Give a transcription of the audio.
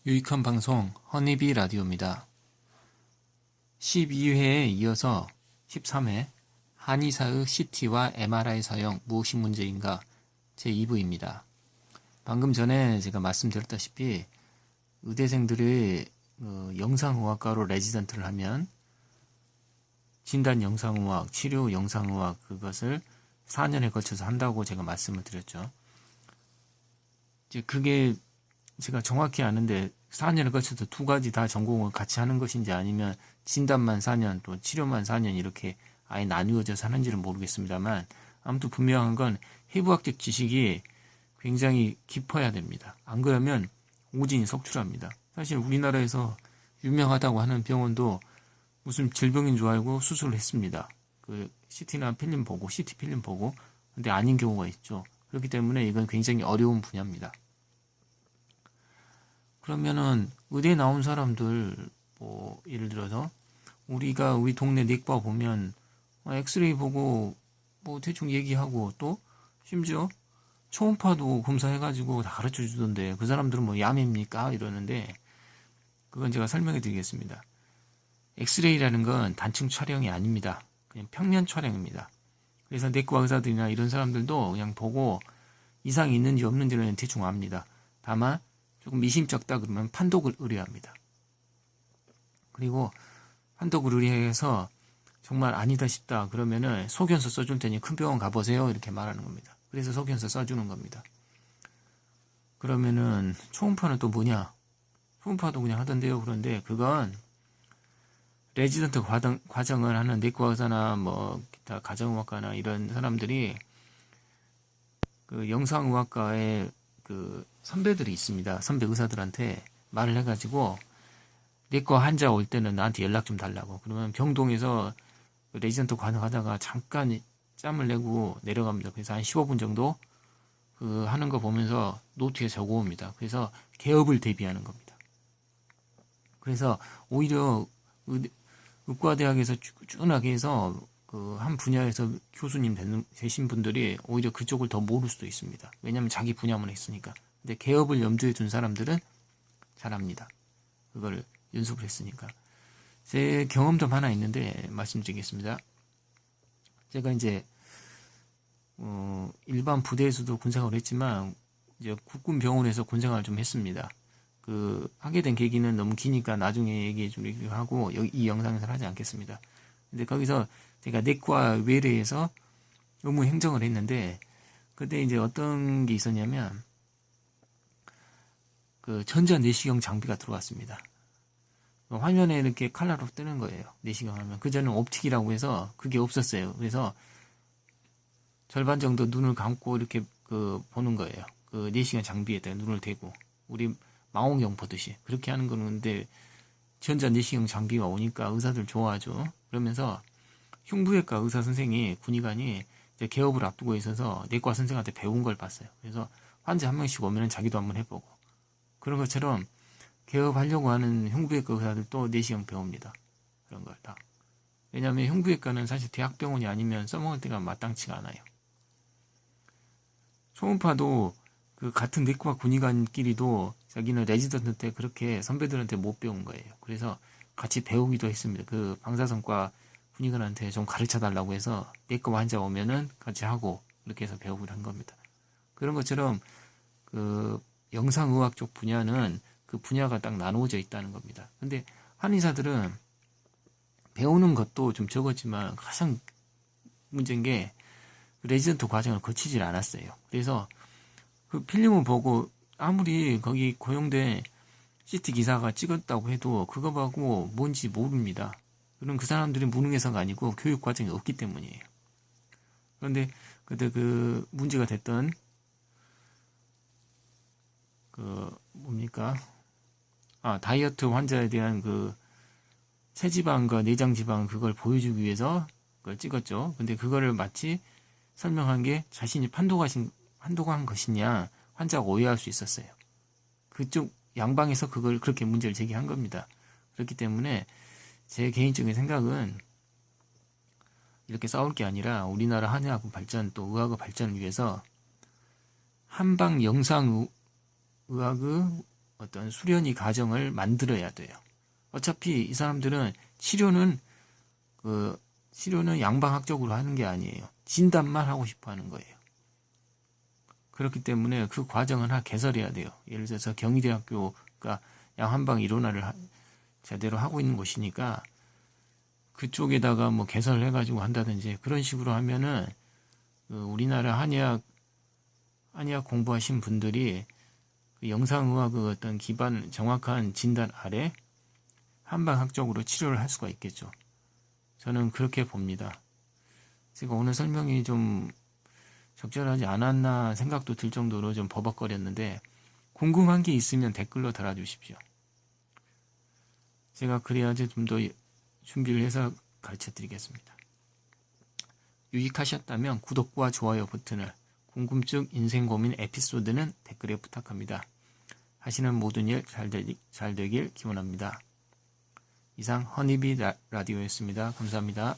유익한 방송 허니비 라디오입니다. 12회에 이어서 13회 한의사의 CT와 MRI 사용 무엇이 문제인가 제2부입니다. 방금 전에 제가 말씀드렸다시피 의대생들이 영상의학과로 레지던트를 하면 진단 영상의학, 치료 영상의학 그것을 4년에 걸쳐서 한다고 제가 말씀을 드렸죠. 이제 그게 제가 정확히 아는데 4년을 거쳐서 두 가지 다 전공을 같이 하는 것인지 아니면 진단만 4년 또 치료만 4년 이렇게 아예 나누어져서 하는지는 모르겠습니다만 아무튼 분명한 건 해부학적 지식이 굉장히 깊어야 됩니다. 안 그러면 오진이 속출합니다. 사실 우리나라에서 유명하다고 하는 병원도 무슨 질병인 줄 알고 수술을 했습니다. 그 CT나 필름 보고 CT 필름 보고 근데 아닌 경우가 있죠. 그렇기 때문에 이건 굉장히 어려운 분야입니다. 그러면은 의대 나온 사람들 뭐 예를 들어서 우리가 우리 동네 내과 보면 엑스레이 보고 뭐 대충 얘기하고 또 심지어 초음파도 검사해가지고 다 가르쳐 주던데 그 사람들은 뭐 야매입니까? 이러는데 그건 제가 설명해 드리겠습니다. 엑스레이라는 건 단층 촬영이 아닙니다. 그냥 평면 촬영입니다. 그래서 내과 의사들이나 이런 사람들도 그냥 보고 이상이 있는지 없는지는 대충 압니다. 다만 조금 미심쩍다 그러면 판독을 의뢰합니다. 그리고 판독을 의뢰해서 정말 아니다 싶다 그러면은 소견서 써줄 테니 큰 병원 가보세요 이렇게 말하는 겁니다. 그래서 소견서 써주는 겁니다. 그러면은 초음파는 또 뭐냐? 초음파도 그냥 하던데요. 그런데 그건 레지던트 과정을 하는 내과 의사나 뭐 기타 가정의학과나 이런 사람들이 그 영상의학과에 그 선배들이 있습니다. 선배 의사들한테 말을 해가지고 내과 환자 올 때는 나한테 연락 좀 달라고. 그러면 병동에서 레지던트 관하다가 잠깐 짬을 내고 내려갑니다. 그래서 한 15분 정도 그 하는 거 보면서 노트에 적어옵니다. 그래서 개업을 대비하는 겁니다. 그래서 오히려 의과대학에서 꾸준하게 해서 그 한 분야에서 교수님 되신 분들이 오히려 그쪽을 더 모를 수도 있습니다. 왜냐하면 자기 분야만 했으니까. 근데 개업을 염두에 둔 사람들은 잘합니다. 그걸 연습을 했으니까. 제 경험담 하나 있는데 말씀드리겠습니다. 제가 이제 일반 부대에서도 군생활을 했지만 이제 국군 병원에서 군생활을 좀 했습니다. 그 하게 된 계기는 너무 기니까 나중에 얘기 좀 하고 이 영상에서는 하지 않겠습니다. 근데 거기서 제가 내과 외래에서 의무 행정을 했는데 그때 이제 어떤 게 있었냐면 그 전자 내시경 장비가 들어왔습니다. 화면에 이렇게 칼라로 뜨는 거예요. 내시경 하면 그전에는 옵틱이라고 해서 그게 없었어요. 그래서 절반 정도 눈을 감고 이렇게 그 보는 거예요. 그 내시경 장비에다 눈을 대고 우리 망원경 보듯이 그렇게 하는 거는데 전자 내시경 장비가 오니까 의사들 좋아하죠. 그러면서 흉부외과 의사 선생이 군의관이 이제 개업을 앞두고 있어서 내과 선생한테 배운 걸 봤어요. 그래서 환자 한 명씩 오면 자기도 한번 해보고 그런 것처럼 개업하려고 하는 흉부외과 의사들도 내시경 배웁니다. 그런 걸 다. 왜냐하면 흉부외과는 사실 대학병원이 아니면 써먹을 때가 마땅치가 않아요. 초음파도 그 같은 내과 군의관끼리도 자기는 레지던트 때 그렇게 선배들한테 못 배운 거예요. 그래서 같이 배우기도 했습니다. 그 방사선과 군의관한테 좀 가르쳐 달라고 해서 내과 환자 오면은 같이 하고 이렇게 해서 배우기도 한 겁니다. 그런 것처럼 그 영상의학 쪽 분야는 그 분야가 딱 나누어져 있다는 겁니다. 근데 한의사들은 배우는 것도 좀 적었지만 가장 문제인 게 레지던트 과정을 거치질 않았어요. 그래서 그 필름을 보고 아무리 거기 고용된 CT 기사가 찍었다고 해도 그거 보고 뭔지 모릅니다. 그럼 그 사람들이 무능해서가 아니고 교육 과정이 없기 때문이에요. 그런데 그때 그 문제가 됐던 그 뭡니까? 다이어트 환자에 대한 그 체지방과 내장지방 그걸 보여주기 위해서 그걸 찍었죠. 근데 그거를 마치 설명한 게 자신이 판독한 것이냐 환자가 오해할 수 있었어요. 그쪽 양방에서 그걸 그렇게 문제를 제기한 겁니다. 그렇기 때문에 제 개인적인 생각은 이렇게 싸울 게 아니라 우리나라 한의학 발전 또 의학의 발전을 위해서 한방 영상 의학의 어떤 수련의 과정을 만들어야 돼요. 어차피 이 사람들은 치료는 양방학적으로 하는 게 아니에요. 진단만 하고 싶어 하는 거예요. 그렇기 때문에 그 과정을 개설해야 돼요. 예를 들어서 경희대학교가 양한방 이론화를 제대로 하고 있는 곳이니까 그쪽에다가 뭐 개설을 해가지고 한다든지 그런 식으로 하면은 우리나라 한의학 공부하신 분들이 그 영상의학의 어떤 기반 정확한 진단 아래 한방학적으로 치료를 할 수가 있겠죠. 저는 그렇게 봅니다. 제가 오늘 설명이 좀 적절하지 않았나 생각도 들 정도로 좀 버벅거렸는데 궁금한 게 있으면 댓글로 달아주십시오. 제가 그래야지 좀 더 준비를 해서 가르쳐 드리겠습니다. 유익하셨다면 구독과 좋아요 버튼을, 궁금증, 인생 고민 에피소드는 댓글에 부탁합니다. 하시는 모든 일 잘 되길 기원합니다. 이상 허니비 라디오였습니다. 감사합니다.